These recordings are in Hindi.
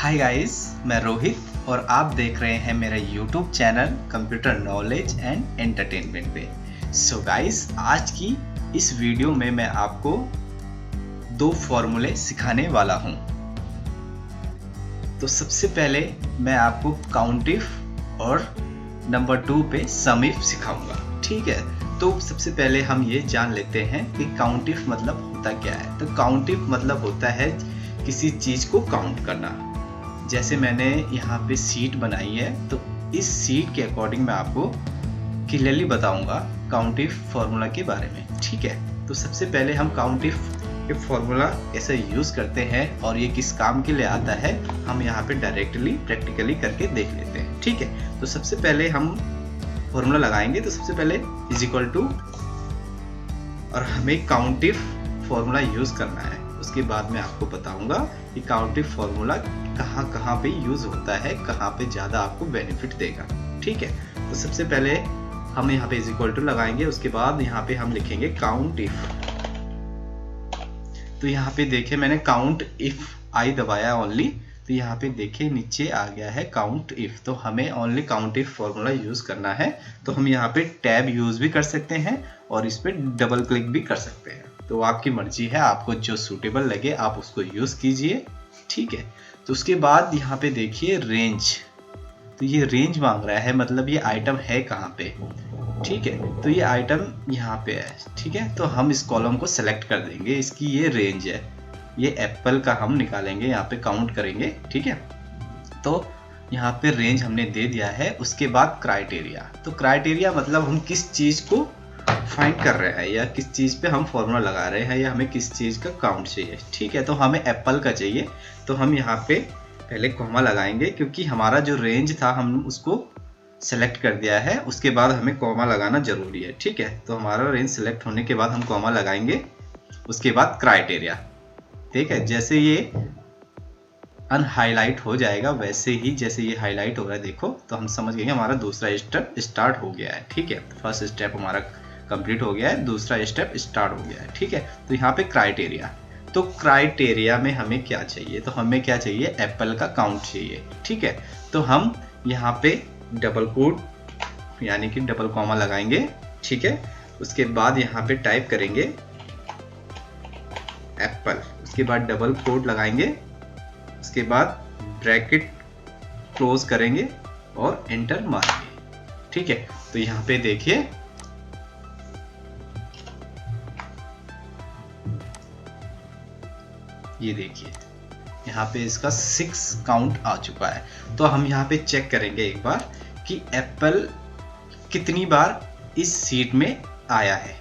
हाय गाइस, मैं रोहित और आप देख रहे हैं मेरा YouTube channel computer knowledge and entertainment पे। सो गाइस, आज की इस वीडियो में मैं आपको दो फॉर्मूले सिखाने वाला हूँ। तो सबसे पहले मैं आपको काउंट इफ और नंबर 2 पे सम इफ सिखाऊंगा। ठीक है, तो सबसे पहले हम ये जान लेते हैं कि काउंट इफ मतलब होता क्या है। तो काउंट इफ मतलब होता है किसी चीज़ को काउंट करना। जैसे मैंने यहाँ पे सीट बनाई है, तो इस सीट के अकॉर्डिंग मैं आपको क्लियरली बताऊंगा काउंट इफ फॉर्मूला के बारे में। ठीक है, तो सबसे पहले हम काउंट इफ के फॉर्मूला कैसे यूज़ करते हैं और ये किस काम के लिए आता है, हम यहाँ पे डायरेक्टली प्रैक्टिकली करके देख लेते हैं। ठीक है, तो सबसे पहले हम फॉर्मूला लगाएंगे। तो सबसे पहले इज इक्वल टू, और हमें काउंट इफ फॉर्मूला यूज़ करना है। उसके बाद मैं आपको बताऊंगा कि काउंट इफ फॉर्मूला कहाँ कहाँ पे यूज़ होता है, कहाँ पे ज़्यादा आपको बेनिफिट देगा। ठीक है, तो सबसे पहले हम यहाँ पे इज इक्वल टू लगाएंगे। उसके बाद यहाँ पे हम लिखेंगे काउंट इफ। तो यहाँ पे देखे मैंने काउंट इफ आई दबाया ओनली, तो यहाँ पे देखे नीचे आ गया है काउंट इफ। तो हमें only count if formula use करना है। तो हम यहाँ पे टैब यूज़ भी कर सकते हैं और इस पर डबल क्लिक भी कर सकते हैं। तो आपकी मर्जी है, आपको जो सूटेबल लगे आप उसको यूज़ कीजिए। ठीक है, तो उसके बाद यहाँ पे देखिए रेंज। तो ये रेंज मांग रहा है, मतलब ये आइटम है कहाँ पे। ठीक है, तो ये आइटम यहाँ पे है। ठीक है, तो हम इस कॉलम को सेलेक्ट कर देंगे, इसकी ये रेंज है। ये एप्पल का हम निकालेंगे, यहाँ पे काउंट करेंगे। ठीक है, तो यहाँ पे रेंज हमने दे दिया है। उसके बाद क्राइटेरिया। तो क्राइटेरिया मतलब हम किस चीज़ को फाइंड कर रहे हैं या किस चीज़ पे हम फॉर्मूला लगा रहे हैं या हमें किस चीज़ का काउंट चाहिए। ठीक है, तो हमें एप्पल का चाहिए, तो हम यहाँ पे पहले कॉमा लगाएंगे क्योंकि हमारा जो रेंज था हम उसको सेलेक्ट कर दिया है। उसके बाद हमें कॉमा लगाना जरूरी है। ठीक है, तो हमारा रेंज सेलेक्ट होने के बाद हम कॉमा लगाएंगे। उसके बाद क्राइटेरिया। ठीक है, जैसे ये अनहाईलाइट हो जाएगा, वैसे ही जैसे ये हाईलाइट हो रहा है देखो, तो हम समझ गए हमारा दूसरा स्टेप स्टार्ट हो गया है। ठीक है, फर्स्ट स्टेप हमारा कंप्लीट हो गया है, दूसरा स्टेप स्टार्ट हो गया है। ठीक है, तो यहाँ पे क्राइटेरिया। तो क्राइटेरिया में हमें क्या चाहिए, तो हमें क्या चाहिए, एप्पल का काउंट चाहिए। ठीक है, तो हम यहाँ पे डबल कोट यानी कि डबल कॉमा लगाएंगे। ठीक है, उसके बाद यहाँ पे टाइप करेंगे एप्पल। उसके बाद डबल कोट लगाएंगे। उसके बाद ब्रैकेट क्लोज करेंगे और एंटर मारेंगे। ठीक है, तो यहाँ पे देखिए ये देखिए यहाँ पे इसका 6 काउंट आ चुका है। तो हम यहाँ पे चेक करेंगे एक बार कि एप्पल कितनी बार इस सीट में आया है।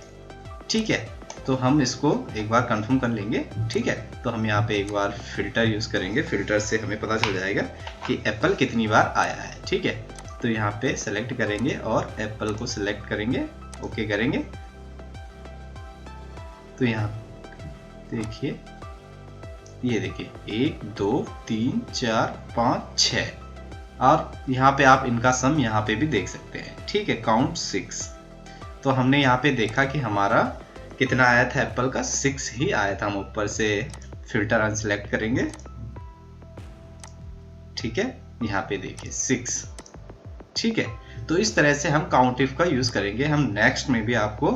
ठीक है, तो हम इसको एक बार कंफर्म कर लेंगे। ठीक है, तो हम यहाँ पे एक बार फिल्टर यूज़ करेंगे। फिल्टर से हमें पता चल जाएगा कि एप्पल कितनी बार आया है। ठीक है, तो यहाँ पे सेलेक्ट करेंगे और एप्पल को सेलेक्ट करेंगे, ओके करेंगे। तो यहाँ देखिए, ये देखिए 1 2 3 4 5 6, और यहाँ पे आप इनका सम यहाँ पे भी देख सकते हैं। ठीक है, काउंट 6। तो हमने यहाँ पे देखा कि हमारा कितना आया था, एप्पल का 6 ही आया था। हम ऊपर से फिल्टर अनसेलेक्ट करेंगे। ठीक है, यहाँ पे देखिए 6। ठीक है, तो इस तरह से हम काउंट इफ का यूज करेंगे। हम नेक्स्ट में भी आपको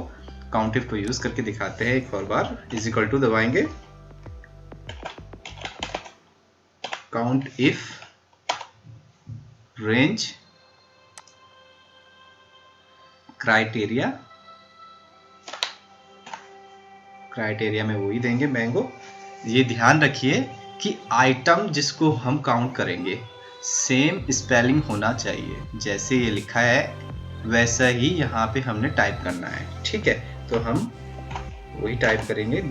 काउंट इफ को यूज करके दिखाते हैं। एक और बार इज इक्वल टू दबाएंगे, count if range criteria. Criteria में वही देंगे मैंगो। ये ध्यान रखिए कि आइटम जिसको हम काउंट करेंगे सेम स्पेलिंग होना चाहिए। जैसे ये लिखा है वैसा ही यहाँ पे हमने टाइप करना है। ठीक है, तो हम वही टाइप करेंगे।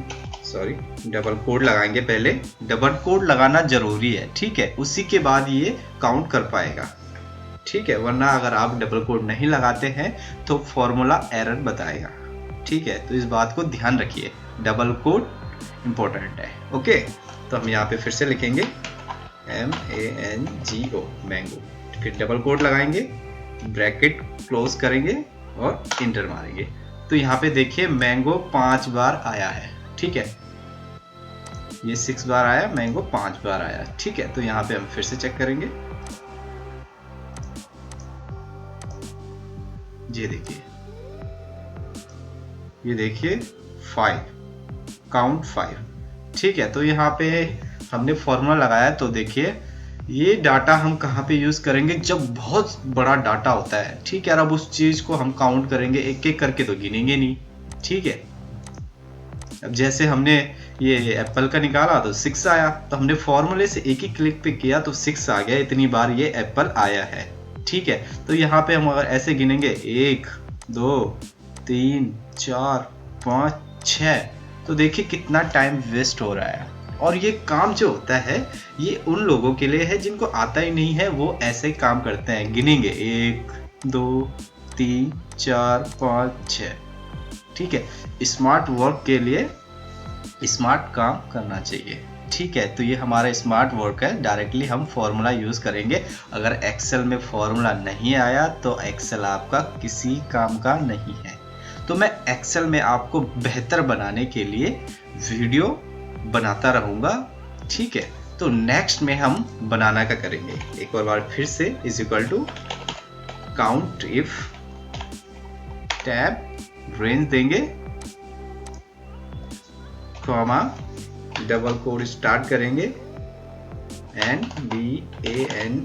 सॉरी, डबल कोड लगाएंगे पहले। डबल कोड लगाना जरूरी है। ठीक है, उसी के बाद ये काउंट कर पाएगा। ठीक है, वरना अगर आप डबल कोड नहीं लगाते हैं तो फॉर्मूला एरर बताएगा। ठीक है, तो इस बात को ध्यान रखिए, डबल कोड इंपॉर्टेंट है। ओके, तो हम यहाँ पे फिर से लिखेंगे MANGO मैंगो। फिर डबल कोड लगाएंगे, ब्रैकेट क्लोज करेंगे और इंटर मारेंगे। तो यहाँ पे देखिए मैंगो 5 बार आया है। ठीक है, ये 6 बार आया, मैंगो 5 बार आया। ठीक है, तो यहाँ पे हम फिर से चेक करेंगे। ये देखिए 5, काउंट 5। ठीक है, तो यहाँ पे हमने फॉर्मूला लगाया। तो देखिए ये डाटा हम कहाँ पे यूज करेंगे, जब बहुत बड़ा डाटा होता है। ठीक है, अब उस चीज को हम काउंट करेंगे, एक एक करके तो गिनेंगे नहीं। ठीक है, अब जैसे हमने ये एप्पल का निकाला तो 6 आया, तो हमने फॉर्मूले से एक ही क्लिक पे किया तो 6 आ गया, इतनी बार ये एप्पल आया है। ठीक है, तो यहाँ पे हम अगर ऐसे गिनेंगे 1 2 3 4 5 6, तो देखिए कितना टाइम वेस्ट हो रहा है। और ये काम जो होता है ये उन लोगों के लिए है जिनको आता ही नहीं है, वो ऐसे ही काम करते हैं, गिनेंगे 1 2 3 4 5 6। ठीक है, स्मार्ट वर्क के लिए स्मार्ट काम करना चाहिए। ठीक है, तो ये हमारा स्मार्ट वर्क है। डायरेक्टली हम फॉर्मूला यूज करेंगे। अगर एक्सेल में फॉर्मूला नहीं आया तो एक्सेल आपका किसी काम का नहीं है। तो मैं एक्सेल में आपको बेहतर बनाने के लिए वीडियो बनाता रहूंगा। ठीक है, तो नेक्स्ट में हम बनाना क्या करेंगे, एक और बार फिर से is equal to count if tab range देंगे, कॉमा डबल कोड स्टार्ट करेंगे, BANAN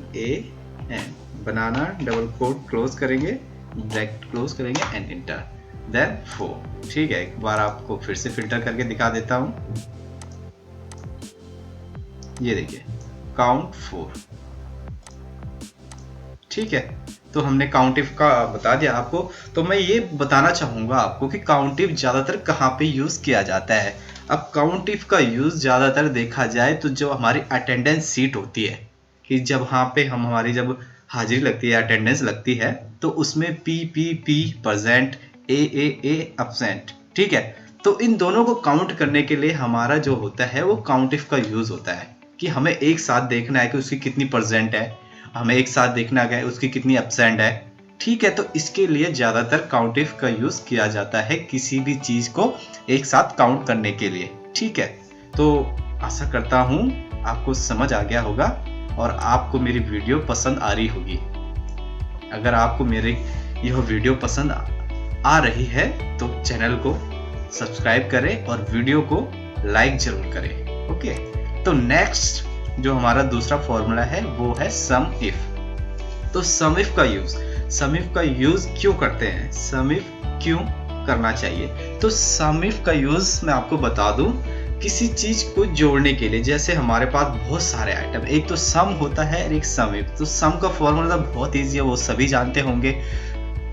banana, double quote close करेंगे, ब्रैकेट क्लोज करेंगे एंड इंटर, देन 4। ठीक है, एक बार आपको फिर से फिल्टर करके दिखा देता हूं। ये देखिए काउंट 4। ठीक है, तो हमने काउंट इफ का बता दिया आपको। तो मैं ये बताना चाहूंगा आपको कि काउंट इफ ज्यादातर कहाँ पे यूज किया जाता है। अब काउंट इफ का यूज ज्यादातर देखा जाए तो जो हमारी अटेंडेंस सीट होती है, कि जब वहाँ पे हमारी जब हाजिरी लगती है, अटेंडेंस लगती है, तो उसमें PPP प्रेजेंट, AAA एब्सेंट। ठीक है, तो इन दोनों को काउंट करने के लिए हमारा जो होता है वो काउंट इफ का यूज होता है, कि हमें एक साथ देखना है कि उसकी कितनी प्रेजेंट है, हमें एक साथ देखना है उसकी कितनी एब्सेंट है। ठीक है, तो इसके लिए ज्यादातर काउंट इफ का यूज किया जाता है किसी भी चीज को एक साथ काउंट करने के लिए। ठीक है, तो आशा करता हूं आपको समझ आ गया होगा और आपको मेरी वीडियो पसंद आ रही होगी। अगर आपको मेरी यह वीडियो पसंद आ रही है तो चैनल को सब्सक्राइब करें और वीडियो को लाइक जरूर करें। ओके, तो नेक्स्ट जो हमारा दूसरा फॉर्मूला है वो है सम इफ। तो सम इफ का यूज क्यों करते हैं, सम इफ क्यों करना चाहिए, तो सम इफ का यूज मैं आपको बता दूं, किसी चीज को जोड़ने के लिए। जैसे हमारे पास बहुत सारे आइटम, एक तो सम होता है और एक सम इफ। तो सम का फॉर्मूला बहुत ईजी है, वो सभी जानते होंगे,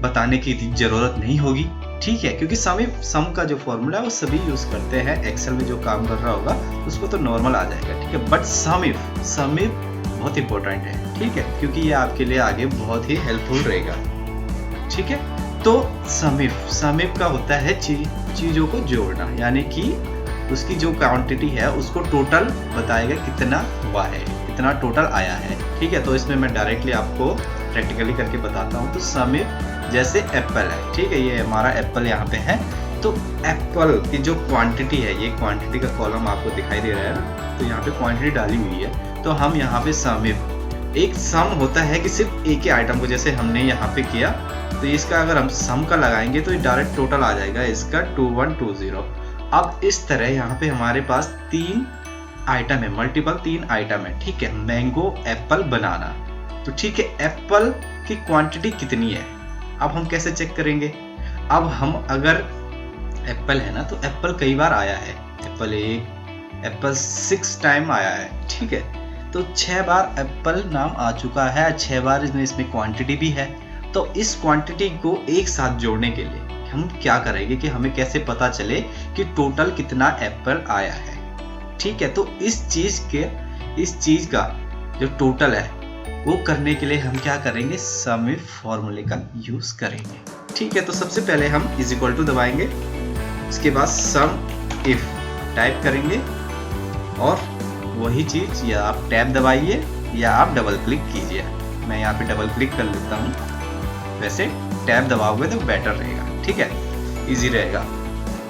बताने की जरूरत नहीं होगी। ठीक है, क्योंकि सम का जो फॉर्मूला है वो सभी यूज करते हैं। एक्सेल में जो काम कर रहा होगा उसको तो नॉर्मल आ जाएगा। ठीक है, बट सम इफ बहुत इंपॉर्टेंट है। ठीक है, क्योंकि ये आपके लिए आगे बहुत ही हेल्पफुल रहेगा। ठीक है, तो सम इफ का होता है चीजों को जोड़ना, यानी कि उसकी जो क्वांटिटी है उसको टोटल बताएगा कितना हुआ है, कितना टोटल आया है। ठीक है, तो इसमें मैं डायरेक्टली आपको प्रैक्टिकली करके बताता हूँ। तो सम इफ जैसे एप्पल है, ठीक है, ये हमारा एप्पल यहाँ पे है, तो एप्पल की जो क्वांटिटी है, ये क्वांटिटी का कॉलम आपको दिखाई दे रहा है ना, तो यहाँ पे क्वांटिटी डाली हुई है। तो हम यहाँ पे सम इफ, एक सम होता है कि सिर्फ एक ही आइटम को, जैसे हमने यहाँ पे किया, तो इसका अगर हम सम का लगाएंगे तो डायरेक्ट टोटल आ जाएगा इसका 2120। अब इस तरह यहाँ पे हमारे पास 3 आइटम है, मल्टीपल 3 आइटम है। ठीक है, मैंगो, एप्पल, बनाना। तो ठीक है, एप्पल की क्वांटिटी कितनी है, अब हम कैसे चेक करेंगे। अब हम अगर एप्पल है ना, तो एप्पल कई बार आया है, एप्पल 1, एप्पल 6 टाइम आया है। ठीक है, तो 6 बार एप्पल नाम आ चुका है, 6 बार इसमें क्वांटिटी भी है। तो इस क्वांटिटी को एक साथ जोड़ने के लिए हम क्या करेंगे कि हमें कैसे पता चले कि टोटल कितना एप्पल आया है। ठीक है, तो इस चीज का जो टोटल है वो करने के लिए हम क्या करेंगे, सम इफ फॉर्मूले का यूज करेंगे। ठीक है, तो सबसे पहले हम इज इक्वल टू दबाएंगे, इसके बाद सम इफ टाइप करेंगे और वही चीज, या आप टैब दबाइए या आप डबल क्लिक कीजिए। मैं यहाँ पे डबल क्लिक कर लेता हूँ, वैसे टैब दबाओगे तो बेटर रहेगा। ठीक है, इजी रहेगा।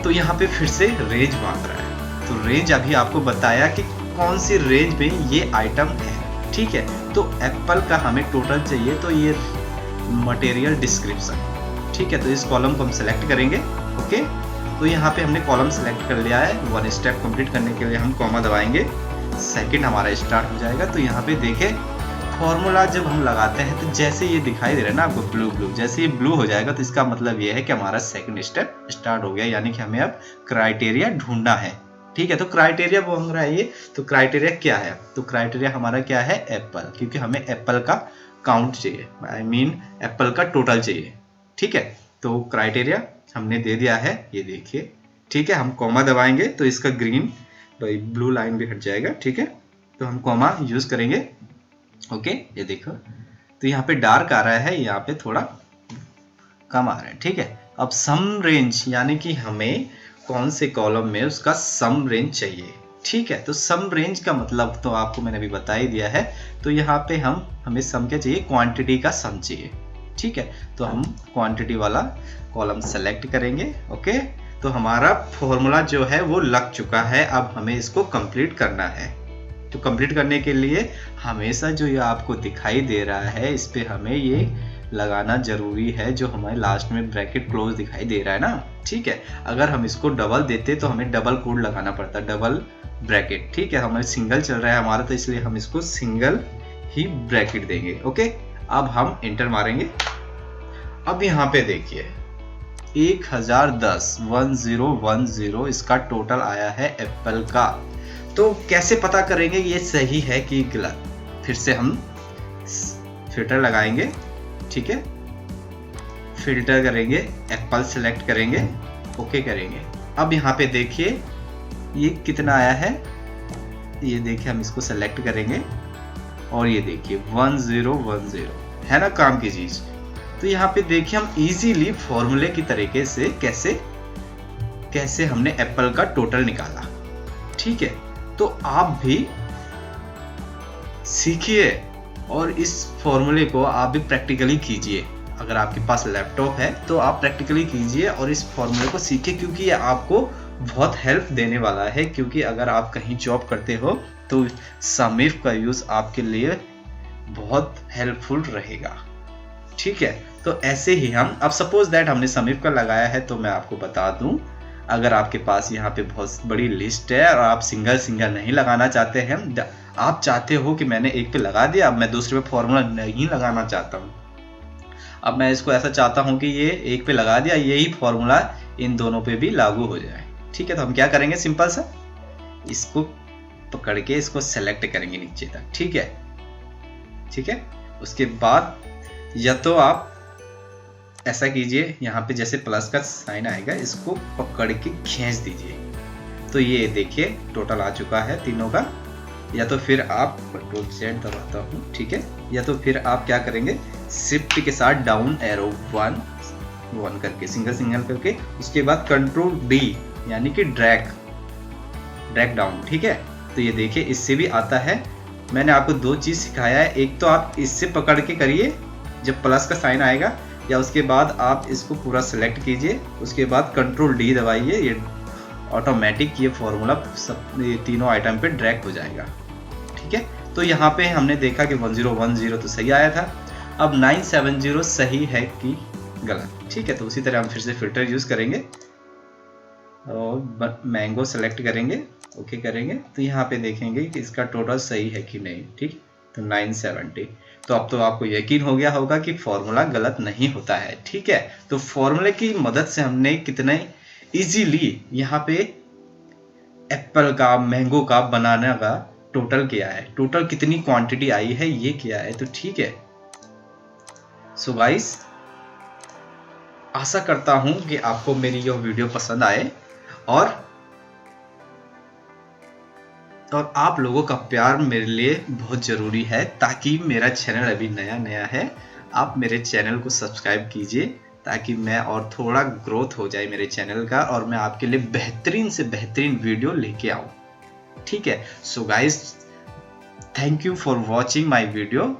तो यहाँ पे फिर से रेंज मांग रहा है, तो रेंज अभी आपको बताया कि कौन सी रेंज में ये आइटम है, ठीक है। तो एप्पल का हमें टोटल चाहिए, तो ये मटेरियल डिस्क्रिप्शन, ठीक है। तो इस कॉलम को हम सेलेक्ट करेंगे, ओके। तो यहाँ पे हमने कॉलम सेलेक्ट कर लिया है। वन स्टेप कंप्लीट करने के लिए हम कॉमा दबाएंगे, सेकंड हमारा स्टार्ट हो जाएगा। तो यहाँ पे देखें फॉर्मूला जब हम लगाते हैं तो जैसे ये दिखाई दे रहा है ना आपको ब्लू ब्लू, जैसे ये ब्लू हो जाएगा तो इसका मतलब ये है कि हमारा सेकंड स्टेप स्टार्ट हो गया, यानी कि हमें अब क्राइटेरिया ढूंढना है, ठीक है। तो क्राइटेरिया बोल रहा है ये, तो क्राइटेरिया क्या है, तो क्राइटेरिया हमारा क्या है, एप्पल, क्योंकि हमें एप्पल का काउंट चाहिए, आई मीन एप्पल का टोटल चाहिए, ठीक है। तो क्राइटेरिया हमने दे दिया है, ये देखिए, ठीक है। हम कॉमा दबाएंगे तो इसका ग्रीन ब्लू लाइन भी हट जाएगा, ठीक है। तो हम कॉमा यूज करेंगे, ओके। ये देखो तो यहाँ पे डार्क आ रहा है, यहाँ पे थोड़ा कम आ रहा है, ठीक है। अब सम रेंज यानी कि हमें कौन से कॉलम में उसका सम रेंज चाहिए, ठीक है। तो सम रेंज का मतलब तो आपको मैंने अभी बता ही दिया है। तो यहाँ पे हमें सम क्या चाहिए, क्वांटिटी का सम चाहिए, ठीक है। तो हम क्वांटिटी वाला कॉलम सेलेक्ट करेंगे, ओके। तो हमारा फॉर्मूला जो है वो लग चुका है, अब हमें इसको कंप्लीट करना है। तो कंप्लीट करने के लिए हमेशा जो ये आपको दिखाई दे रहा है इस पे हमें ये लगाना जरूरी है, जो हमारे लास्ट में ब्रैकेट क्लोज दिखाई दे रहा है ना, ठीक है। अगर हम इसको डबल देते तो हमें डबल कोड लगाना पड़ता, डबल ब्रैकेट, ठीक है। हमारे सिंगल चल रहा है हमारा, तो इसलिए हम इसको सिंगल ही ब्रैकेट देंगे, ओके। अब हम एंटर मारेंगे। अब यहाँ पे देखिए 1010 इसका टोटल आया है एप्पल का। तो कैसे पता करेंगे ये सही है कि गलत, फिर से हम फिल्टर लगाएंगे, ठीक है। फिल्टर करेंगे, एप्पल सेलेक्ट करेंगे, ओके करेंगे। अब यहाँ पे देखिए ये कितना आया है, ये देखिए हम इसको सेलेक्ट करेंगे और ये देखिए 1010 है ना काम की चीज। तो यहाँ पे देखिए हम इजीली फॉर्मूले की तरीके से कैसे हमने एप्पल का टोटल निकाला, ठीक है। तो आप भी सीखिए और इस फॉर्मूले को आप भी प्रैक्टिकली कीजिए। अगर आपके पास लैपटॉप है तो आप प्रैक्टिकली कीजिए और इस फॉर्मूले को सीखिए, क्योंकि ये आपको बहुत हेल्प देने वाला है। क्योंकि अगर आप कहीं जॉब करते हो तो सम इफ का यूज आपके लिए बहुत हेल्पफुल रहेगा, ठीक है। तो ऐसे ही हम अब सपोज दैट हमने सम इफ का लगाया है, तो मैं आपको बता दूं, अगर आपके पास यहाँ पे बहुत बड़ी लिस्ट है और आप सिंगल नहीं लगाना चाहते हैं, आप चाहते हो कि मैंने एक पे लगा दिया, अब मैं दूसरे पे फॉर्मूला नहीं लगाना चाहता हूँ, अब मैं इसको ऐसा चाहता हूँ कि ये एक पे लगा दिया, यही फॉर्मूला इन दोनों पे भी लागू हो जाए, ठीक है। तो हम क्या करेंगे, सिंपल सा इसको पकड़ के इसको सेलेक्ट करेंगे नीचे तक, ठीक है, ठीक है। उसके बाद या तो आप ऐसा कीजिए, यहाँ पे जैसे प्लस का साइन आएगा इसको पकड़ के खींच दीजिए, तो ये देखिए टोटल आ चुका है तीनों का। या तो फिर आप कंट्रोल Z दबाता हूँ, ठीक है। या तो फिर आप क्या करेंगे, शिफ्ट के साथ डाउन एरो 1 करके सिंगल करके, उसके बाद कंट्रोल D यानी कि ड्रैग डाउन, ठीक है। तो ये देखिए इससे भी आता है। मैंने आपको दो चीज सिखाया है, एक तो आप इससे पकड़ के करिए जब प्लस का साइन आएगा, या उसके बाद आप इसको पूरा सेलेक्ट कीजिए, उसके बाद कंट्रोल D दबाइए, ये ऑटोमेटिक ये फॉर्मूला सब ये तीनों आइटम पे ड्रैग हो जाएगा, ठीक है। तो यहाँ पे हमने देखा कि 1010 तो सही आया था, अब 970 सही है कि गलत, ठीक है। तो उसी तरह हम फिर से फिल्टर यूज करेंगे और मैंगो सेलेक्ट करेंगे, ओके करेंगे। तो यहाँ पे देखेंगे कि इसका टोटल सही है कि नहीं, ठीक। तो 970, तो अब तो आपको यकीन हो गया होगा कि फॉर्मूला गलत नहीं होता है, ठीक है। तो फॉर्मूले की मदद से हमने कितने इजीली यहाँ पे एप्पल का मैंगो का बनाने का टोटल किया है, टोटल कितनी क्वांटिटी आई है ये किया है, तो ठीक है। सो गाइस आशा करता हूं कि आपको मेरी यह वीडियो पसंद आए और आप लोगों का प्यार मेरे लिए बहुत ज़रूरी है, ताकि मेरा चैनल अभी नया है, आप मेरे चैनल को सब्सक्राइब कीजिए ताकि मैं और थोड़ा ग्रोथ हो जाए मेरे चैनल का और मैं आपके लिए बेहतरीन से बेहतरीन वीडियो लेके आऊँ, ठीक है। So guys thank you for watching my video,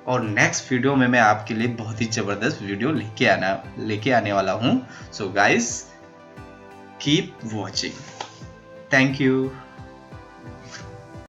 और नेक्स्ट वीडियो में मैं आपके लिए बहुत ही ज़बरदस्त वीडियो लेके आने वाला हूँ। So guys keep watching. Thank you.